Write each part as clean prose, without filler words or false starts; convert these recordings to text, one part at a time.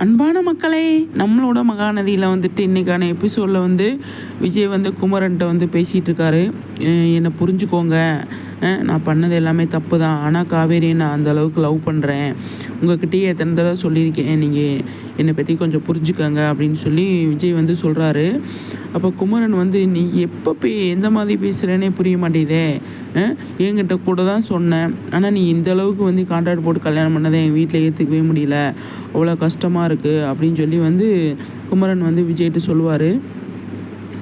அன்பான மக்களே, நம்மளோட மகாநதியில் வந்துட்டு இன்றைக்கான எபிசோடில் வந்து விஜய் வந்து குமரன்ட்ட வந்து பேசிகிட்டு இருக்காரு. என்னை புரிஞ்சுக்கோங்க, நான் பண்ணது எல்லாமே தப்பு தான். ஆனால் காவேரியை நான் அந்த அளவுக்கு லவ் பண்ணுறேன். உங்கள்கிட்டயே எத்தனை தடவை சொல்லியிருக்கேன், நீங்கள் என்னை பற்றி கொஞ்சம் புரிஞ்சுக்கோங்க அப்படின்னு சொல்லி விஜய் வந்து சொல்கிறாரு. அப்போ குமரன் வந்து, நீ எப்போ எந்த மாதிரி பேசுகிறேன்னே புரிய மாட்டேதே, என்கிட்ட கூட தான் சொன்னேன். ஆனால் நீ இந்த அளவுக்கு வந்து கான்ட்ராக்ட் போட்டு கல்யாணம் பண்ணதை எங்கள் வீட்டில் ஏற்றுக்கவே முடியல, அவ்வளோ கஷ்டமாக இருக்குது அப்படின்னு சொல்லி வந்து குமரன் வந்து விஜய்கிட்ட சொல்லுவார்.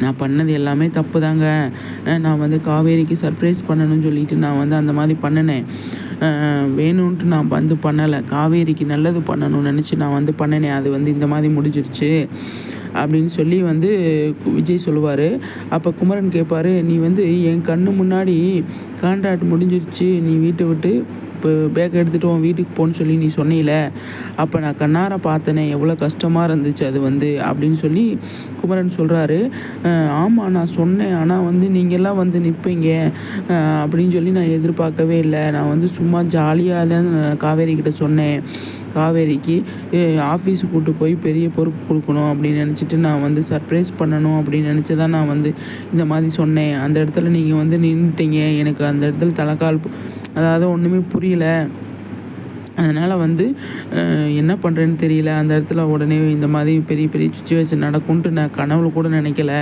நான் பண்ணது எல்லாமே தப்பு தாங்க. நான் வந்து காவேரிக்கு சர்ப்ரைஸ் பண்ணணும்னு சொல்லிட்டு நான் வந்து அந்த மாதிரி பண்ணினேன். வேணும்ன்ட்டு நான் வந்து பண்ணலை, காவேரிக்கு நல்லது பண்ணணும்னு நினச்சி நான் வந்து பண்ணினேன். அது வந்து இந்த மாதிரி முடிஞ்சிருச்சு அப்படின்னு சொல்லி வந்து விஜய் சொல்லுவார். அப்போ குமரன் கேட்பார், நீ வந்து என் கண்ணு முன்னாடி கான்ட்ராக்ட் முடிஞ்சிருச்சு, நீ வீட்டை விட்டு இப்போ பேக் எடுத்துகிட்டு உன் வீட்டுக்கு போன்னு சொல்லி நீ சொன்னீல, அப்போ நான் கண்ணார பார்த்தனே, எவ்வளோ கஷ்டமாக இருந்துச்சு அது வந்து அப்படின்னு சொல்லி குமரன் சொல்கிறாரு. ஆமாம் நான் சொன்னேன், ஆனால் வந்து நீங்கள்லாம் வந்து நிற்பீங்க அப்படின்னு சொல்லி நான் எதிர்பார்க்கவே இல்லை. நான் வந்து சும்மா ஜாலியாக தான் காவேரி கிட்ட சொன்னேன். காவேரிக்கு ஆஃபீஸுக்கு கூப்பிட்டு போய் பெரிய பொறுப்பு கொடுக்கணும் அப்படின்னு நினச்சிட்டு நான் வந்து சர்ப்ரைஸ் பண்ணணும் அப்படின்னு நினச்சி தான் நான் வந்து இந்த மாதிரி சொன்னேன். அந்த இடத்துல நீங்கள் வந்து நின்றுட்டீங்க. எனக்கு அந்த இடத்துல தலைக்கால், அதாவது ஒன்றுமே புரியல. அதனால் வந்து என்ன பண்ணுறேன்னு தெரியல. அந்த இடத்துல உடனே இந்த மாதிரி பெரிய பெரிய சுச்சுவேஷன் நடக்கும்ன்ட்டு நான் கனவுல கூட நினைக்கல.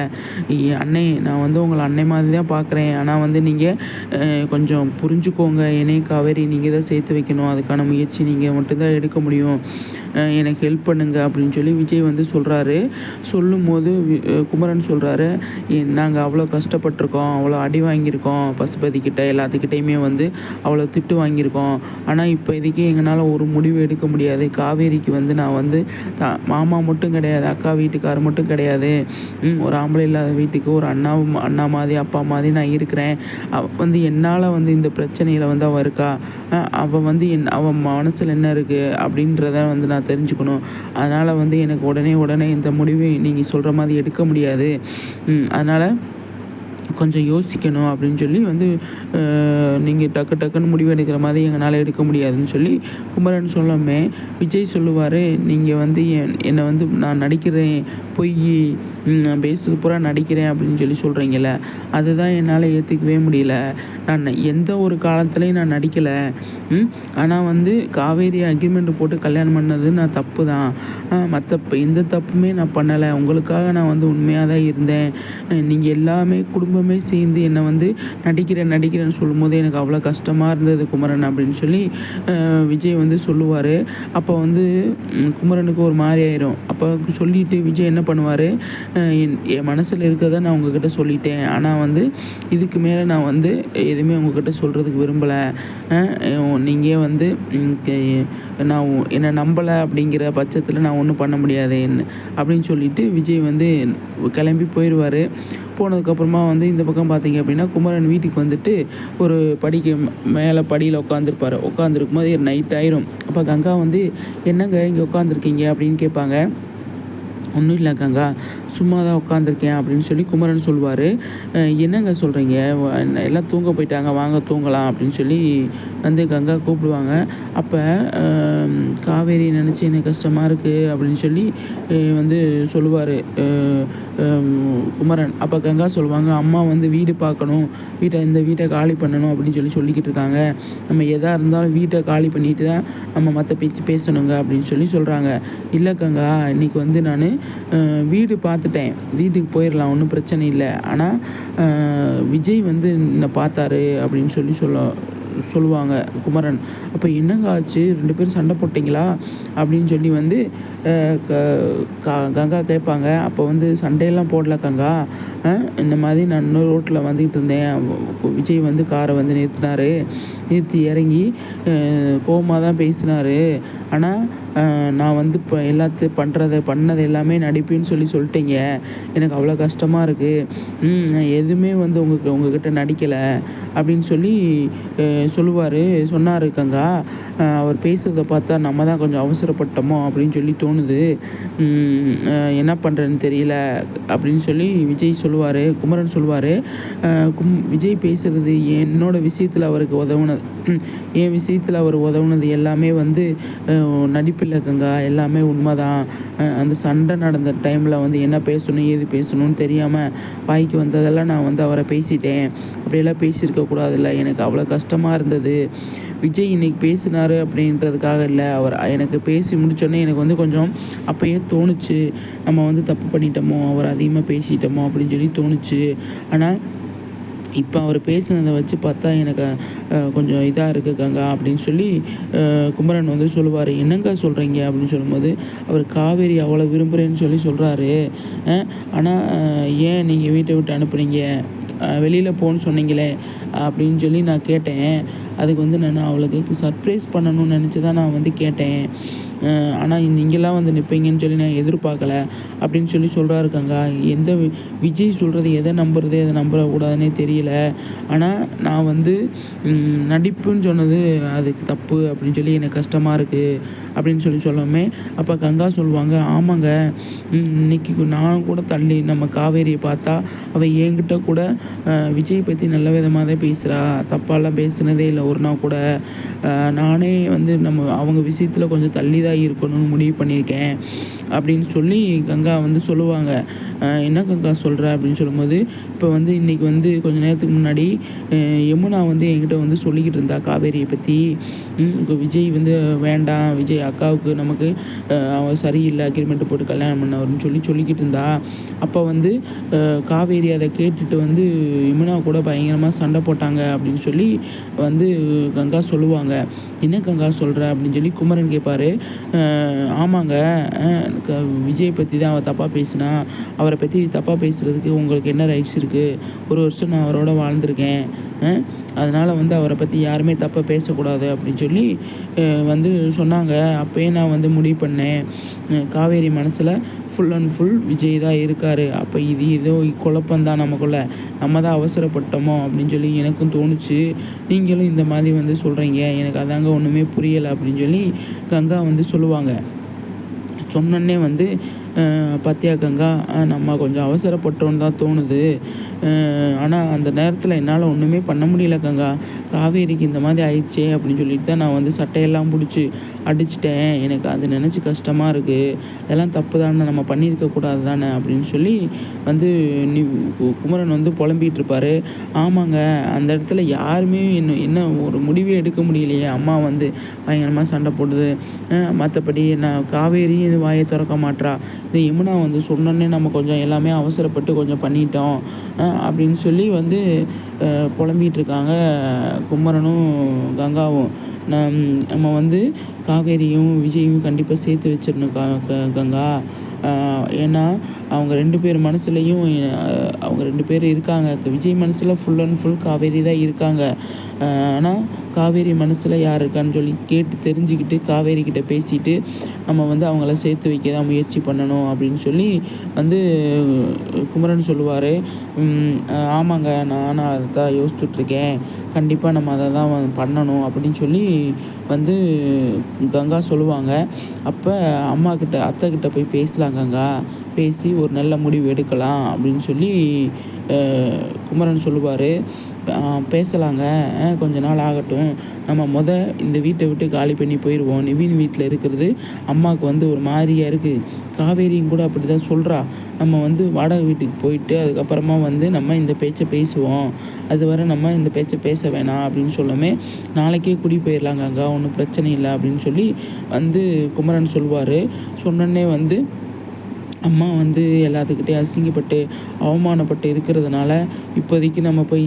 அண்ணே, நான் வந்து உங்களை அன்னை மாதிரி தான் பார்க்குறேன். ஆனால் வந்து நீங்கள் கொஞ்சம் புரிஞ்சுக்கோங்க. என்னையும் காவேரி நீங்கள் தான் சேர்த்து வைக்கணும். அதுக்கான முயற்சி நீங்கள் மட்டும்தான் எடுக்க முடியும். எனக்கு ஹெல்ப் பண்ணுங்க அப்படின்னு சொல்லி விஜய் வந்து சொல்கிறாரு. சொல்லும்போது குமரன் சொல்கிறாரு, நாங்கள் அவ்வளோ கஷ்டப்பட்டிருக்கோம், அவ்வளோ அடி வாங்கியிருக்கோம், பசுபதிக்கிட்ட எல்லாத்துக்கிட்டையுமே வந்து அவ்வளோ திட்டு வாங்கியிருக்கோம். ஆனால் இப்போ இதுக்கே எங்களால் ஒரு முடிவு எடுக்க முடியாது. காவேரிக்கு வந்து நான் வந்து மாமா மட்டும் கிடையாது, அக்கா வீட்டுக்காரர் மட்டும் கிடையாது, ஒரு ஆம்பளை இல்லாத வீட்டுக்கு ஒரு அண்ணா மாதிரி அப்பா மாதிரி நான் இருக்கிறேன். வந்து என்னால் வந்து இந்த பிரச்சனையில் வந்து அவள் இருக்கா, அவள் வந்து அவன் மனசில் என்ன இருக்குது அப்படின்றத வந்து நான் தெரிஞ்சுக்கணும். அதனால் வந்து எனக்கு உடனே இந்த முடிவை நீங்கள் சொல்கிற மாதிரி எடுக்க முடியாது. அதனால் கொஞ்சம் யோசிக்கணும் அப்படின்னு சொல்லி வந்து நீங்கள் டக்குன்னு முடிவு எடுக்கிற மாதிரி எங்களால் எடுக்க முடியாதுன்னு சொல்லி குமரன் சொல்லாமே விஜய் சொல்லுவார். நீங்கள் வந்து என்னை வந்து நான் நடிக்கிறேன், பொய் நான் பேசுறது பூரா நடிக்கிறேன் அப்படின்னு சொல்லி சொல்கிறீங்கள, அதுதான் என்னால் ஏற்றுக்கவே முடியல. நான் எந்த ஒரு காலத்துலேயும் நான் நடிக்கலை. ஆனால் வந்து காவேரி அக்ரிமெண்ட் போட்டு கல்யாணம் பண்ணது நான் தப்பு தான். மற்ற எந்த தப்புமே நான் பண்ணலை. உங்களுக்காக நான் வந்து உண்மையாக தான் இருந்தேன். நீங்கள் எல்லாமே குடும்பமே சேர்ந்து என்னை வந்து நடிக்கிறேன்னு சொல்லும்போது எனக்கு அவ்வளோ கஷ்டமாக இருந்தது குமரன் அப்படின்னு சொல்லி விஜய் வந்து சொல்லுவார். அப்போ வந்து குமரனுக்கு ஒரு மாதிரி ஆயிரும். அப்போ சொல்லிவிட்டு விஜய் என்ன பண்ணுவார், என் மனசில் இருக்கிறத நான் உங்ககிட்ட சொல்லிட்டேன். ஆனால் வந்து இதுக்கு மேலே நான் வந்து எதுவுமே உங்ககிட்ட சொல்கிறதுக்கு விரும்பலை. நீங்கள் வந்து நான் என்னை நம்பலை அப்படிங்கிற பட்சத்தில் நான் ஒன்றும் பண்ண முடியாது அப்படின்னு சொல்லிட்டு விஜய் வந்து கிளம்பி போயிடுவார். போனதுக்கப்புறமா வந்து இந்த பக்கம் பார்த்தீங்க அப்படின்னா குமரன் வீட்டுக்கு வந்துட்டு ஒரு படிக்கு மேலே படியில் உட்காந்துருக்கும் போது நைட் ஆயிரும். அப்போ கங்கா வந்து, என்னங்க இங்கே உட்காந்துருக்கீங்க அப்படின்னு கேட்பாங்க. ஒன்றும் இல்லை கங்கா, சும்மா தான் உட்காந்துருக்கேன் அப்படின்னு சொல்லி குமரன் சொல்லுவார். என்னங்க சொல்கிறீங்க, எல்லாம் தூங்க போயிட்டாங்க, வாங்க தூங்கலாம் அப்படின்னு சொல்லி வந்து கங்கா கூப்பிடுவாங்க. அப்போ காவேரி நினச்சி எனக்கு கஷ்டமாக இருக்குது அப்படின்னு சொல்லி வந்து சொல்லுவார் குமரன். அப்போ கங்கா சொல்லுவாங்க, அம்மா வந்து வீடு பார்க்கணும், இந்த வீட்டை காலி பண்ணணும் அப்படின்னு சொல்லிக்கிட்டு இருக்காங்க. நம்ம எதாக இருந்தாலும் வீட்டை காலி பண்ணிட்டு தான் நம்ம மற்ற பேச்சு பேசணுங்க அப்படின்னு சொல்கிறாங்க. இல்லை கங்கா, இன்றைக்கி வந்து நான் வீடு பார்த்துட்டேன், வீட்டுக்கு போயிடலாம், ஒன்றும் பிரச்சனை இல்லை. ஆனால் விஜய் வந்து என்னை பார்த்தாரு அப்படின்னு சொல்லுவாங்க குமரன். அப்போ என்னங்க ஆச்சு, 2 பேரும் சண்டை போட்டிங்களா அப்படின்னு சொல்லி வந்து கங்கா கேட்பாங்க. அப்போ வந்து சண்டையெல்லாம் போடல கங்கா, இந்த மாதிரி நான் இன்னொரு ரோட்டில் வந்துக்கிட்டு இருந்தேன், விஜய் வந்து காரை வந்து நிறுத்தி இறங்கி கோவமாக தான் பேசினார். ஆனால் நான் வந்து இப்போ பண்ணது எல்லாமே நடிப்புன்னு சொல்லிட்டீங்க. எனக்கு அவ்வளோ கஷ்டமாக இருக்குது. நான் எதுவுமே வந்து உங்ககிட்ட நடிக்கலை அப்படின்னு சொன்னார் கங்கா. அவர் பேசுகிறத பார்த்தா நம்ம தான் கொஞ்சம் அவசரப்பட்டோமோ அப்படின்னு சொல்லி தோணுது. என்ன பண்ணுறேன்னு தெரியல அப்படின்னு சொல்லி குமரன் சொல்லுவார். விஜய் பேசுகிறது என்னோடய விஷயத்தில் அவருக்கு உதவுனது, என் விஷயத்தில் அவர் உதவுனது எல்லாமே வந்து நடிப்பு நடிப்பில்ல கங்கா, எல்லாமே உண்மைதான். அந்த சண்டை நடந்த டைமில் வந்து என்ன பேசணும் ஏது பேசணும்னு தெரியாமல் வாய்க்கு வந்ததெல்லாம் நான் வந்து அவரை பேசிட்டேன். அப்படியெல்லாம் பேசியிருக்கக்கூடாதுல்ல. எனக்கு அவ்வளோ கஷ்டமாக இருந்தது. விஜய் இன்னைக்கு பேசினார் அப்படின்றதுக்காக இல்லை, அவர் எனக்கு பேசி முடித்தோடனே எனக்கு வந்து கொஞ்சம் அப்போயே தோணுச்சு, நம்ம வந்து தப்பு பண்ணிட்டோமோ, அவர் அதிகமாக பேசிட்டோமோ அப்படின்னு சொல்லி தோணுச்சு. ஆனால் இப்போ அவர் பேசுனதை வச்சு பார்த்தா எனக்கு கொஞ்சம் இதாக இருக்குது கங்கா அப்படின்னு சொல்லி குமரன் வந்து சொல்லுவார். என்னங்க சொல்கிறீங்க அப்படின்னு சொல்லும்போது, அவர் காவேரி அவ்வளோ விரும்புகிறேன்னு சொல்லி சொல்கிறாரு. ஆனால் ஏன் நீங்கள் வீட்டை விட்டு அனுப்புனீங்க, வெளியில் போன்னு சொன்னீங்களே அப்படின்னு சொல்லி நான் கேட்டேன். அதுக்கு வந்து நான் அவளுக்கு சர்ப்ரைஸ் பண்ணணும்னு நினச்சி தான் நான் வந்து கேட்டேன். ஆனால் நீங்களாம் வந்து நிற்பீங்கன்னு சொல்லி நான் எதிர்பார்க்கல அப்படின்னு சொல்லி சொல்கிறாரு கங்கா. எந்த விஜய் சொல்கிறது எதை நம்புறது எதை நம்பக்கூடாதுன்னே தெரியல. ஆனால் நான் வந்து நடிப்புன்னு சொன்னது அதுக்கு தப்பு அப்படின்னு சொல்லி எனக்கு கஷ்டமாக இருக்குது அப்படின்னு சொல்லி சொல்லவுமே அப்போ கங்கா சொல்லுவாங்க, ஆமாங்க, இன்னைக்கு நான் கூட தள்ளி நம்ம காவேரியை பார்த்தா அவள் என்கிட்ட கூட விஜய் பற்றி நல்ல விதமாக தான் பேசுகிறா, தப்பாலாம் பேசுனதே இல்லை ஒரு நாள் கூட. நானே வந்து அவங்க விஷயத்தில் கொஞ்சம் தள்ளி தான் இருக்கணும்னு முடிவு பண்ணியிருக்கேன் அப்படின்னு சொல்லி கங்கா வந்து சொல்லுவாங்க. என்ன கங்கா சொல்கிற அப்படின்னு சொல்லும்போது, இப்போ வந்து இன்றைக்கி வந்து கொஞ்சம் நேரத்துக்கு முன்னாடி யமுனா வந்து என்கிட்ட வந்து சொல்லிக்கிட்டு இருந்தா காவேரியை பற்றி. விஜய் வந்து வேண்டாம், விஜய் அக்காவுக்கு நமக்கு அவன் சரியில்லை, அக்ரிமெண்ட் போட்டு கல்யாணம் பண்ணவர்னு சொல்லிக்கிட்டு இருந்தா. அப்போ வந்து காவேரி அதை கேட்டுட்டு வந்து யமுனா கூட பயங்கரமாக சண்டை போட்டாங்க அப்படின்னு சொல்லி வந்து கங்கா சொல்லுவாங்க. என்ன கங்கா சொல்கிற அப்படின்னு சொல்லி குமரன் கேட்பார். ஆமாங்க, விஜய் பற்றி தான் அவள் தப்பாக பேசினா, அவரை பற்றி தப்பாக பேசுகிறதுக்கு உங்களுக்கு என்ன ரைட்ஸ் இருக்குது? ஒரு வருஷம் நான் அவரோட வாழ்ந்திருக்கேன், அதனால் வந்து அவரை பற்றி யாருமே தப்பாக பேசக்கூடாது அப்படின்னு சொல்லி வந்து சொன்னாங்க. அப்போயே நான் வந்து முடிவு பண்ணேன், காவேரி மனசில் ஃபுல் அண்ட் ஃபுல் விஜய் தான் இருக்கார். அப்போ இது ஏதோ குழப்பந்தான் நமக்குள்ளே, நம்ம தான் அவசரப்பட்டோமோ அப்படின்னு சொல்லி எனக்கும் தோணுச்சு. நீங்களும் இந்த மாதிரி வந்து சொல்கிறீங்க, எனக்கு அதாங்க ஒன்றுமே புரியலை அப்படின்னு சொல்லி கங்கா வந்து சொல்லுவாங்க. சொன்னோன்னே வந்து பார்த்தியா கங்கா, நம்ம கொஞ்சம் அவசரப்பட்டோன்னு தான் தோணுது. ஆனால் அந்த நேரத்தில் என்னால் ஒன்றுமே பண்ண முடியல கங்கா. காவேரிக்கு இந்த மாதிரி ஆயிடுச்சே அப்படின்னு சொல்லிட்டு தான் நான் வந்து சட்டையெல்லாம் பிடிச்சி அடிச்சிட்டேன். எனக்கு அது நினச்சி கஷ்டமாக இருக்குது. அதெல்லாம் தப்பு தானே, நம்ம பண்ணியிருக்கக்கூடாது தானே அப்படின்னு சொல்லி வந்து குமரன் வந்து புலம்பிகிட்டு இருப்பார். ஆமாங்க, அந்த இடத்துல யாருமே என்ன ஒரு முடிவே எடுக்க முடியலையே. அம்மா வந்து பயங்கரமாக சண்டை போடுது, மற்றபடி நான் காவேரி இது வாயை திறக்க மாட்றா. இந்த யமுனா வந்து சொன்னோன்னே நம்ம கொஞ்சம் எல்லாமே அவசரப்பட்டு கொஞ்சம் பண்ணிட்டோம் அப்படின்னு சொல்லி வந்து புலம்பிகிட்டு இருக்காங்க குமரனும் கங்காவும். நம்ம வந்து காவேரியும் விஜயும் கண்டிப்பாக சேர்த்து வச்சிடணும் கங்கா. ஏன்னா அவங்க 2 பேர் மனசுலையும் அவங்க 2 பேர் இருக்காங்க. விஜய் மனசில் ஃபுல் அண்ட் ஃபுல் காவேரி தான் இருக்காங்க. ஆனால் காவேரி மனசில் யார் இருக்கான்னு சொல்லி கேட்டு தெரிஞ்சுக்கிட்டு காவேரிக்கிட்ட பேசிட்டு நம்ம வந்து அவங்கள சேர்த்து வைக்க தான் முயற்சி பண்ணணும் அப்படின்னு சொல்லி வந்து குமரன் சொல்லுவார். ஆமாங்க, நானும் அதை தான் யோசிச்சுட்ருக்கேன், கண்டிப்பாக நம்ம அதை தான் பண்ணணும் அப்படின்னு சொல்லி வந்து கங்கா சொல்லுவாங்க. அப்போ அம்மாக்கிட்ட அத்தைக்கிட்ட போய் பேசலாம் கங்கா, பேசி ஒரு நல்ல முடிவு எடுக்கலாம் அப்படின்னு சொல்லி குமரன் சொல்லுவார். பேசலாங்க, கொஞ்ச நாள் ஆகட்டும், நம்ம இந்த வீட்டை விட்டு காலி பண்ணி போயிடுவோம். நிவின் வீட்டில் இருக்கிறது அம்மாவுக்கு வந்து ஒரு மாதிரியாக இருக்குது. காவேரியும் கூட அப்படி தான் சொல்கிறா. நம்ம வந்து வாடகை வீட்டுக்கு போயிட்டு அதுக்கப்புறமா வந்து நம்ம இந்த பேச்சை பேசுவோம், அதுவரை நம்ம இந்த பேச்சை பேச வேணாம் அப்படின்னு சொல்லுமே, நாளைக்கே குடி போயிடலாங்க அங்கே, ஒன்றும் பிரச்சனை இல்லை அப்படின்னு சொல்லி வந்து குமரன் சொல்லுவார். சொன்னோன்னே வந்து அம்மா வந்து எல்லாத்துக்கிட்டே அசிங்கப்பட்டு அவமானப்பட்டு இருக்கிறதுனால இப்போதைக்கு நம்ம போய்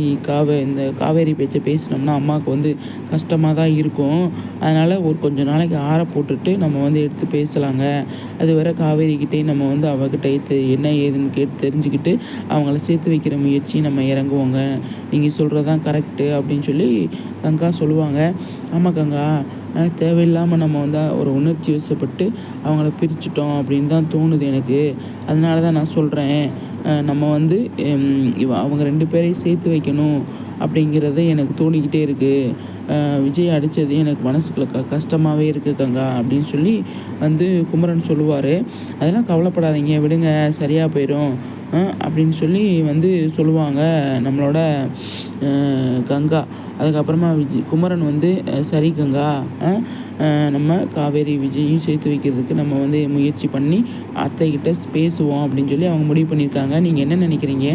இந்த காவேரி பேச்சை பேசினோம்னா அம்மாவுக்கு வந்து கஷ்டமாக தான் இருக்கும். அதனால் ஒரு கொஞ்சம் நாளைக்கு ஆற போட்டுட்டு நம்ம வந்து எடுத்து பேசலாங்க. அது வரை காவேரிக்கிட்டே நம்ம வந்து அவகிட்ட என்ன ஏதுன்னு கேட்டு தெரிஞ்சுக்கிட்டு அவங்கள சேர்த்து வைக்கிற முயற்சி நம்ம இறங்குவோங்க. நீங்கள் சொல்கிறது தான் கரெக்டு அப்படின்னு சொல்லி கங்கா சொல்லுவாங்க. ஆமாம் கங்கா, தேவையில்லாமல் நம்ம வந்து ஒரு உணர்ச்சி வசப்பட்டு அவங்கள பிரிச்சுட்டோம் அப்படின்னு தான் தோணுது எனக்கு. அதனால தான் நான் சொல்கிறேன், நம்ம வந்து அவங்க 2 பேரையும் சேர்த்து வைக்கணும் அப்படிங்கிறது எனக்கு தோணிக்கிட்டே இருக்குது. விஜய் அடித்தது எனக்கு மனசுக்குள்ள கஷ்டமாகவே இருக்குது கங்கா அப்படின்னு சொல்லி வந்து குமரன் சொல்லுவார். அதெல்லாம் கவலைப்படாதீங்க, விடுங்க, சரியாக போயிடும். அப்படின்னு சொல்லி வந்து சொல்லுவாங்க நம்மளோட கங்கா. அதுக்கப்புறமா குமரன் வந்து சரி கங்கா, நம்ம காவேரி விஜயும் சேர்த்து வைக்கிறதுக்கு நம்ம வந்து முயற்சி பண்ணி அத்தைக்கிட்ட பேசுவோம் அப்படின்னு சொல்லி அவங்க முடிவு பண்ணியிருக்காங்க. நீங்கள் என்ன நினைக்கிறீங்க?